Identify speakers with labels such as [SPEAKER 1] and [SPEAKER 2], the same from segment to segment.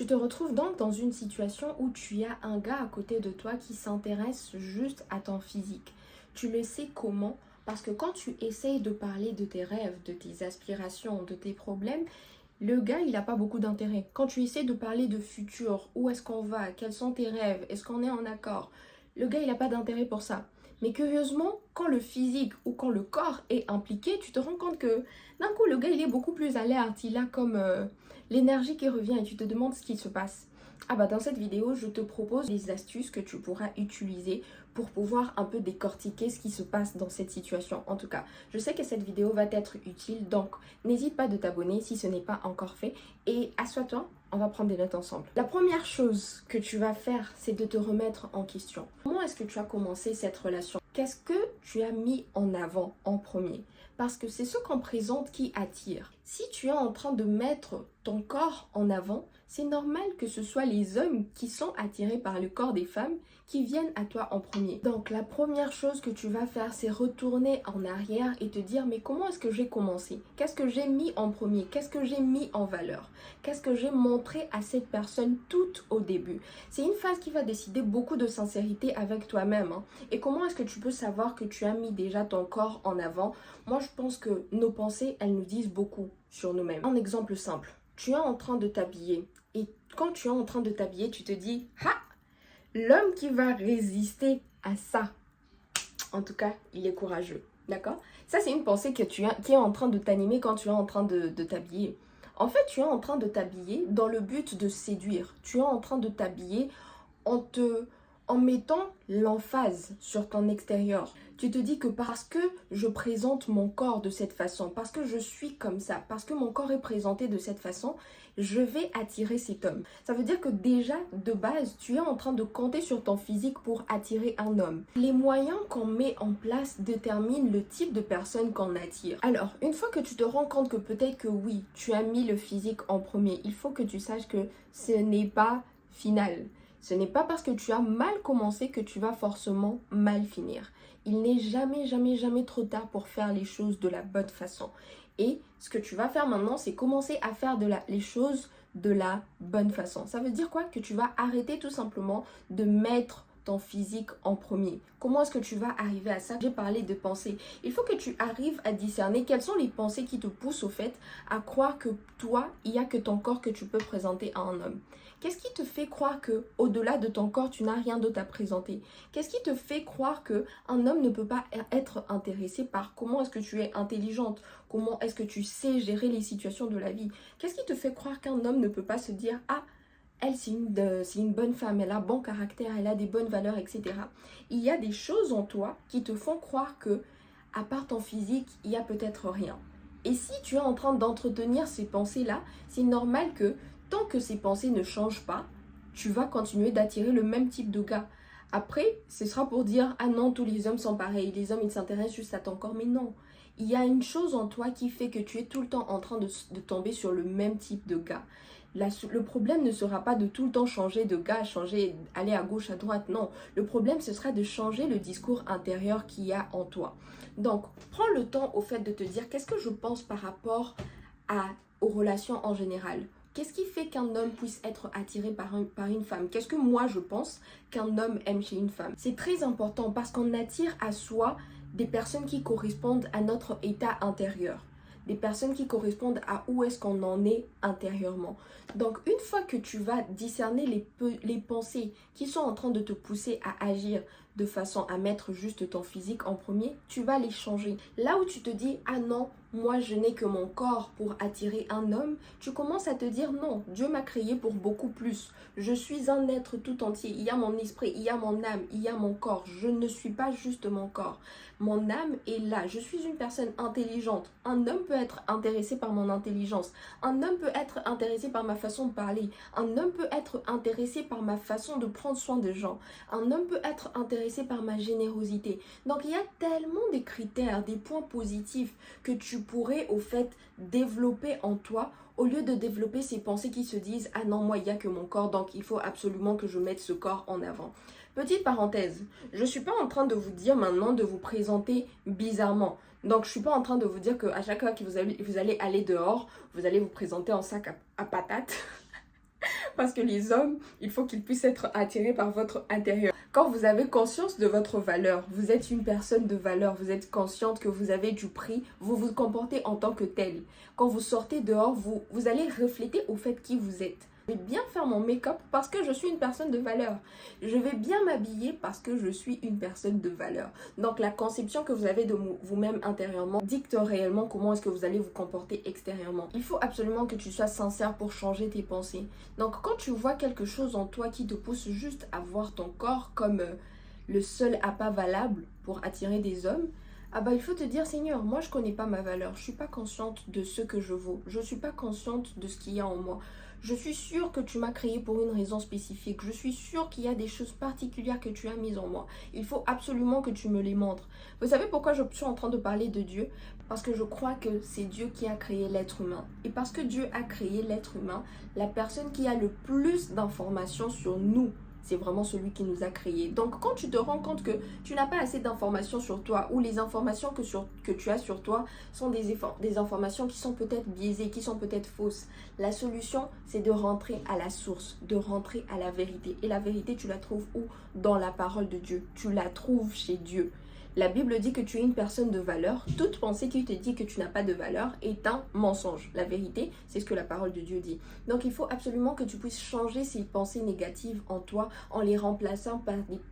[SPEAKER 1] Tu te retrouves donc dans une situation où tu as un gars à côté de toi qui s'intéresse juste à ton physique. Tu le sais comment? Parce que quand tu essayes de parler de tes rêves, de tes aspirations, de tes problèmes, le gars, il n'a pas beaucoup d'intérêt. Quand tu essaies de parler de futur, où est-ce qu'on va, quels sont tes rêves, est-ce qu'on est en accord, le gars, il n'a pas d'intérêt pour ça. Mais curieusement, quand le physique ou quand le corps est impliqué, tu te rends compte que d'un coup, le gars, il est beaucoup plus alerte. Il a comme l'énergie qui revient et tu te demandes ce qui se passe. Ah bah dans cette vidéo, je te propose des astuces que tu pourras utiliser pour pouvoir un peu décortiquer ce qui se passe dans cette situation. En tout cas, je sais que cette vidéo va t'être utile, donc n'hésite pas de t'abonner si ce n'est pas encore fait. Et assois-toi, on va prendre des notes ensemble. La première chose que tu vas faire, c'est de te remettre en question. Comment est-ce que tu as commencé cette relation? Qu'est-ce que tu as mis en avant en premier? Parce que c'est ce qu'on présente qui attire. Si tu es en train de mettre ton corps en avant, c'est normal que ce soit les hommes qui sont attirés par le corps des femmes qui viennent à toi en premier. Donc la première chose que tu vas faire, c'est retourner en arrière et te dire mais comment est-ce que j'ai commencé? Qu'est-ce que j'ai mis en premier? Qu'est-ce que j'ai mis en valeur? Qu'est-ce que j'ai montré à cette personne tout au début? C'est une phase qui va décider beaucoup de sincérité avec toi-même. Et comment est-ce que tu peux savoir que tu as mis déjà ton corps en avant? Moi, je pense que nos pensées, elles nous disent beaucoup sur nous-mêmes. Un exemple simple. Tu es en train de t'habiller et quand tu es en train de t'habiller, tu te dis « Ah, l'homme qui va résister à ça, en tout cas, il est courageux. » D'accord? Ça, c'est une pensée qui est en train de t'animer quand tu es en train de t'habiller. En fait, tu es en train de t'habiller dans le but de séduire. Tu es en train de t'habiller en mettant l'emphase sur ton extérieur. Tu te dis que parce que je présente mon corps de cette façon, parce que je suis comme ça, parce que mon corps est présenté de cette façon, je vais attirer cet homme. Ça veut dire que déjà, de base, tu es en train de compter sur ton physique pour attirer un homme. Les moyens qu'on met en place déterminent le type de personne qu'on attire. Alors, une fois que tu te rends compte que peut-être que oui, tu as mis le physique en premier, il faut que tu saches que ce n'est pas final. Ce n'est pas parce que tu as mal commencé que tu vas forcément mal finir. Il n'est jamais, jamais, jamais trop tard pour faire les choses de la bonne façon. Et ce que tu vas faire maintenant, c'est commencer à faire les choses de la bonne façon. Ça veut dire quoi? Que tu vas arrêter tout simplement de mettre ton physique en premier. Comment est-ce que tu vas arriver à ça? J'ai parlé de pensée. Il faut que tu arrives à discerner quelles sont les pensées qui te poussent au fait à croire que toi, il n'y a que ton corps que tu peux présenter à un homme. Qu'est-ce qui te fait croire que au-delà de ton corps, tu n'as rien d'autre à présenter? Qu'est-ce qui te fait croire que un homme ne peut pas être intéressé par comment est-ce que tu es intelligente? Comment est-ce que tu sais gérer les situations de la vie? Qu'est-ce qui te fait croire qu'un homme ne peut pas se dire « Ah, elle, c'est une bonne femme, elle a bon caractère, elle a des bonnes valeurs, etc. » Il y a des choses en toi qui te font croire que, à part ton physique, il y a peut-être rien. Et si tu es en train d'entretenir ces pensées-là, c'est normal que, tant que ces pensées ne changent pas, tu vas continuer d'attirer le même type de gars. Après, ce sera pour dire « Ah non, tous les hommes sont pareils, les hommes, ils s'intéressent juste à ton corps. » Mais non, il y a une chose en toi qui fait que tu es tout le temps en train de tomber sur le même type de gars. Le problème ne sera pas de tout le temps changer de gars, aller à gauche, à droite, non. Le problème, ce sera de changer le discours intérieur qu'il y a en toi. Donc, prends le temps au fait de te dire qu'est-ce que je pense par rapport aux relations en général. Qu'est-ce qui fait qu'un homme puisse être attiré par une femme? Qu'est-ce que moi je pense qu'un homme aime chez une femme? C'est très important parce qu'on attire à soi des personnes qui correspondent à notre état intérieur. Des personnes qui correspondent à où est-ce qu'on en est intérieurement. Donc, une fois que tu vas discerner les pensées qui sont en train de te pousser à agir de façon à mettre juste ton physique en premier, tu vas les changer. Là où tu te dis « Ah non, moi je n'ai que mon corps pour attirer un homme », tu commences à te dire « Non, Dieu m'a créé pour beaucoup plus. Je suis un être tout entier. Il y a mon esprit, il y a mon âme, il y a mon corps. Je ne suis pas juste mon corps. Mon âme est là. Je suis une personne intelligente. Un homme peut être intéressé par mon intelligence. Un homme peut être intéressé par ma façon de parler. Un homme peut être intéressé par ma façon de prendre soin des gens. Un homme peut être intéressé par ma générosité. » Donc, il y a tellement de critères, des points positifs que tu pourrais, au fait, développer en toi au lieu de développer ces pensées qui se disent « Ah non, moi, il n'y a que mon corps, donc il faut absolument que je mette ce corps en avant. » Petite parenthèse, je ne suis pas en train de vous dire maintenant de vous présenter bizarrement. Donc, je ne suis pas en train de vous dire qu'à chaque fois que vous allez aller dehors, vous allez vous présenter en sac à patates. Parce que les hommes, il faut qu'ils puissent être attirés par votre intérieur. Quand vous avez conscience de votre valeur, vous êtes une personne de valeur, vous êtes consciente que vous avez du prix, vous vous comportez en tant que tel. Quand vous sortez dehors, vous allez refléter au fait qui vous êtes. Je vais bien faire mon make-up parce que je suis une personne de valeur. Je vais bien m'habiller parce que je suis une personne de valeur. Donc la conception que vous avez de vous-même intérieurement dicte réellement comment est-ce que vous allez vous comporter extérieurement. Il faut absolument que tu sois sincère pour changer tes pensées. Donc quand tu vois quelque chose en toi qui te pousse juste à voir ton corps comme le seul appât valable pour attirer des hommes, il faut te dire, Seigneur, moi je connais pas ma valeur, je suis pas consciente de ce que je vaux, je suis pas consciente de ce qu'il y a en moi. Je suis sûre que tu m'as créé pour une raison spécifique. Je suis sûre qu'il y a des choses particulières que tu as mises en moi. Il faut absolument que tu me les montres. Vous savez pourquoi je suis en train de parler de Dieu? Parce que je crois que c'est Dieu qui a créé l'être humain. Et parce que Dieu a créé l'être humain, la personne qui a le plus d'informations sur nous, c'est vraiment celui qui nous a créés. Donc quand tu te rends compte que tu n'as pas assez d'informations sur toi, ou les informations que tu as sur toi sont des informations qui sont peut-être biaisées, qui sont peut-être fausses, la solution c'est de rentrer à la source, de rentrer à la vérité. Et la vérité, tu la trouves où? Dans la parole de Dieu. Tu la trouves chez Dieu. La Bible dit que tu es une personne de valeur. Toute pensée qui te dit que tu n'as pas de valeur est un mensonge. La vérité, c'est ce que la parole de Dieu dit. Donc il faut absolument que tu puisses changer ces pensées négatives en toi en les remplaçant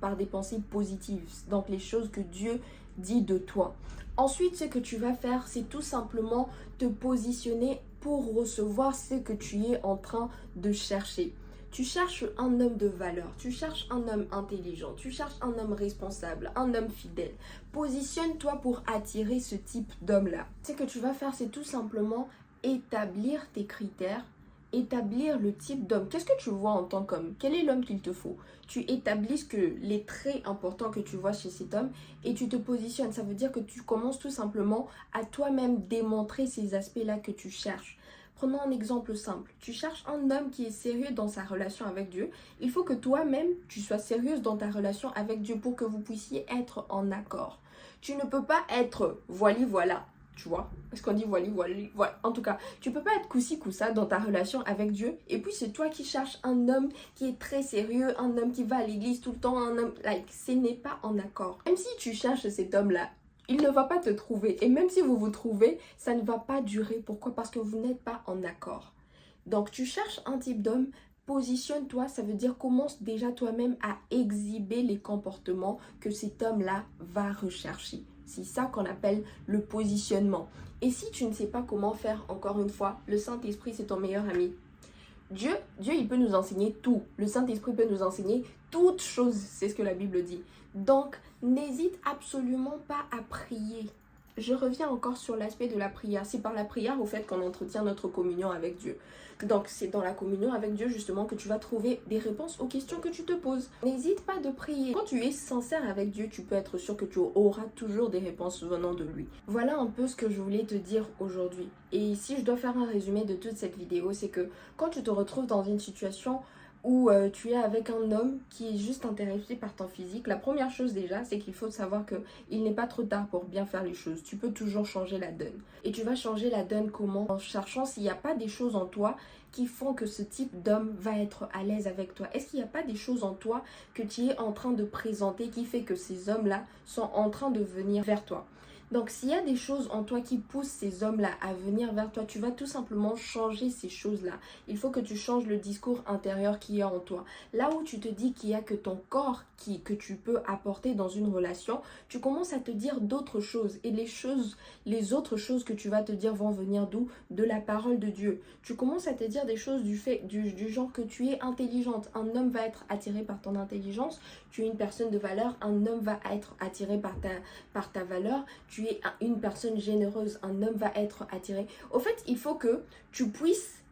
[SPEAKER 1] par des pensées positives. Donc les choses que Dieu dit de toi. Ensuite, ce que tu vas faire, c'est tout simplement te positionner pour recevoir ce que tu es en train de chercher. Tu cherches un homme de valeur, tu cherches un homme intelligent, tu cherches un homme responsable, un homme fidèle. Positionne-toi pour attirer ce type d'homme-là. Ce que tu vas faire, c'est tout simplement établir tes critères, établir le type d'homme. Qu'est-ce que tu vois en tant qu'homme? Quel est l'homme qu'il te faut? Tu établis les traits importants que tu vois chez cet homme et tu te positionnes. Ça veut dire que tu commences tout simplement à toi-même démontrer ces aspects-là que tu cherches. Prenons un exemple simple. Tu cherches un homme qui est sérieux dans sa relation avec Dieu. Il faut que toi-même, tu sois sérieuse dans ta relation avec Dieu pour que vous puissiez être en accord. Tu ne peux pas être voilà. Tu vois? Est-ce qu'on dit voilà. En tout cas, tu peux pas être coussi coussa dans ta relation avec Dieu. Et puis c'est toi qui cherches un homme qui est très sérieux, un homme qui va à l'église tout le temps, un homme ce n'est pas en accord. Même si tu cherches cet homme-là, il ne va pas te trouver. Et même si vous vous trouvez, ça ne va pas durer. Pourquoi? Parce que vous n'êtes pas en accord. Donc, tu cherches un type d'homme, positionne-toi. Ça veut dire commence déjà toi-même à exhiber les comportements que cet homme-là va rechercher. C'est ça qu'on appelle le positionnement. Et si tu ne sais pas comment faire, encore une fois, le Saint-Esprit, c'est ton meilleur ami. Dieu, il peut nous enseigner tout. Le Saint-Esprit peut nous enseigner toutes choses. C'est ce que la Bible dit. Donc, n'hésite absolument pas à prier. Je reviens encore sur l'aspect de la prière. C'est par la prière, au fait, qu'on entretient notre communion avec Dieu. Donc, c'est dans la communion avec Dieu, justement, que tu vas trouver des réponses aux questions que tu te poses. N'hésite pas de prier. Quand tu es sincère avec Dieu, tu peux être sûr que tu auras toujours des réponses venant de lui. Voilà un peu ce que je voulais te dire aujourd'hui. Et si je dois faire un résumé de toute cette vidéo, c'est que quand tu te retrouves dans une situation où tu es avec un homme qui est juste intéressé par ton physique, la première chose déjà, c'est qu'il faut savoir qu'il n'est pas trop tard pour bien faire les choses. Tu peux toujours changer la donne. Et tu vas changer la donne comment? En cherchant s'il n'y a pas des choses en toi qui font que ce type d'homme va être à l'aise avec toi. Est-ce qu'il n'y a pas des choses en toi que tu es en train de présenter qui fait que ces hommes-là sont en train de venir vers toi? Donc, s'il y a des choses en toi qui poussent ces hommes-là à venir vers toi, tu vas tout simplement changer ces choses-là. Il faut que tu changes le discours intérieur qui est en toi. Là où tu te dis qu'il n'y a que ton corps que tu peux apporter dans une relation, tu commences à te dire d'autres choses. Et les autres choses que tu vas te dire vont venir d'où? De la parole de Dieu. Tu commences à te dire des choses du genre que tu es intelligente. Un homme va être attiré par ton intelligence. Tu es une personne de valeur. Un homme va être attiré par ta valeur. Tu es une personne généreuse, un homme va être attiré. Au fait, il faut que tu puisses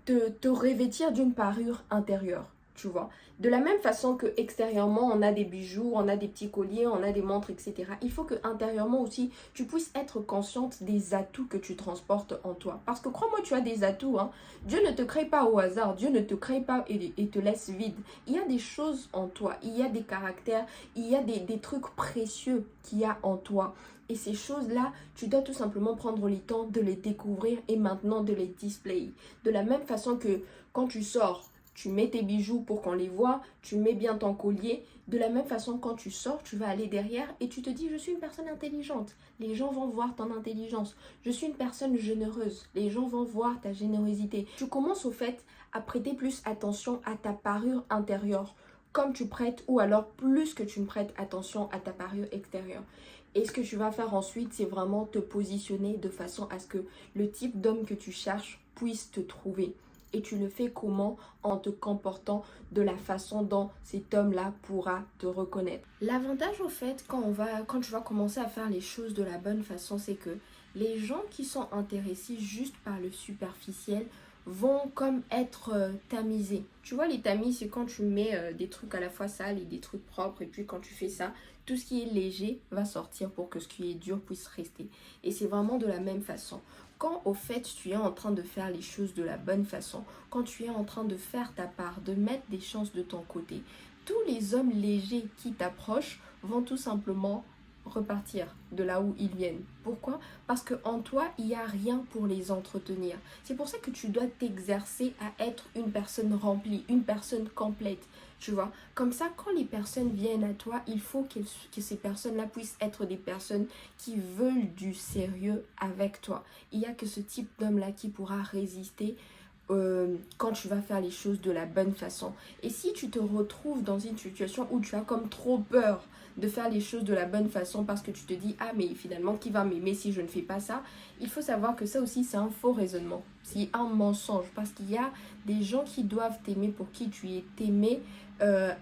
[SPEAKER 1] te revêtir d'une parure intérieure, tu vois. De la même façon que extérieurement, on a des bijoux, on a des petits colliers, on a des montres, etc. Il faut que intérieurement aussi, tu puisses être consciente des atouts que tu transportes en toi. Parce que crois-moi, tu as des atouts. Hein. Dieu ne te crée pas au hasard. Dieu ne te crée pas et te laisse vide. Il y a des choses en toi. Il y a des caractères. Il y a des trucs précieux qu'il y a en toi. Et ces choses-là, tu dois tout simplement prendre le temps de les découvrir et maintenant de les displayer. De la même façon que Quand tu sors, tu mets tes bijoux pour qu'on les voit, tu mets bien ton collier. De la même façon, quand tu sors, tu vas aller derrière et tu te dis, je suis une personne intelligente. Les gens vont voir ton intelligence. Je suis une personne généreuse. Les gens vont voir ta générosité. Tu commences au fait à prêter plus attention à ta parure intérieure, comme tu prêtes, ou alors plus que tu ne prêtes attention à ta parure extérieure. Et ce que tu vas faire ensuite, c'est vraiment te positionner de façon à ce que le type d'homme que tu cherches puisse te trouver. Et tu le fais comment? En te comportant de la façon dont cet homme-là pourra te reconnaître. L'avantage au fait, quand tu vas commencer à faire les choses de la bonne façon, c'est que les gens qui sont intéressés juste par le superficiel vont comme être tamisés. Tu vois, les tamis, c'est quand tu mets des trucs à la fois sales et des trucs propres. Et puis quand tu fais ça, tout ce qui est léger va sortir pour que ce qui est dur puisse rester. Et c'est vraiment de la même façon. Quand au fait tu es en train de faire les choses de la bonne façon, quand tu es en train de faire ta part, de mettre des chances de ton côté, tous les hommes légers qui t'approchent vont tout simplement repartir de là où ils viennent. Pourquoi? Parce qu'en toi, il n'y a rien pour les entretenir. C'est pour ça que tu dois t'exercer à être une personne remplie, une personne complète. Tu vois, comme ça, quand les personnes viennent à toi, il faut que ces personnes-là puissent être des personnes qui veulent du sérieux avec toi. Il n'y a que ce type d'homme-là qui pourra résister quand tu vas faire les choses de la bonne façon. Et si tu te retrouves dans une situation où tu as comme trop peur de faire les choses de la bonne façon parce que tu te dis, ah mais finalement qui va m'aimer si je ne fais pas ça, il faut savoir que ça aussi c'est un faux raisonnement, c'est un mensonge, parce qu'il y a des gens qui doivent t'aimer pour qui tu es aimé,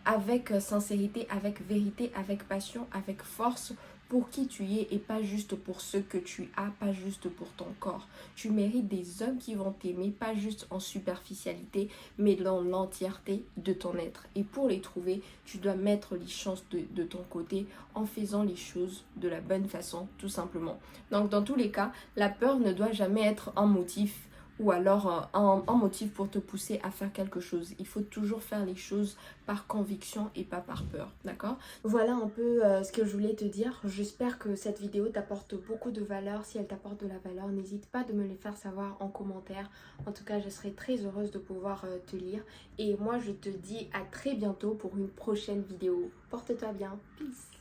[SPEAKER 1] avec sincérité, avec vérité, avec passion, avec force, pour qui tu es, et pas juste pour ce que tu as, pas juste pour ton corps. Tu mérites des hommes qui vont t'aimer, pas juste en superficialité, mais dans l'entièreté de ton être. Et pour les trouver, tu dois mettre les chances de ton côté en faisant les choses de la bonne façon, tout simplement. Donc dans tous les cas, la peur ne doit jamais être un motif, ou alors un motif pour te pousser à faire quelque chose. Il faut toujours faire les choses par conviction et pas par peur, d'accord? Voilà un peu ce que je voulais te dire. J'espère que cette vidéo t'apporte beaucoup de valeur. Si elle t'apporte de la valeur, n'hésite pas de me le faire savoir en commentaire. En tout cas, je serai très heureuse de pouvoir te lire. Et moi, je te dis à très bientôt pour une prochaine vidéo. Porte-toi bien. Peace!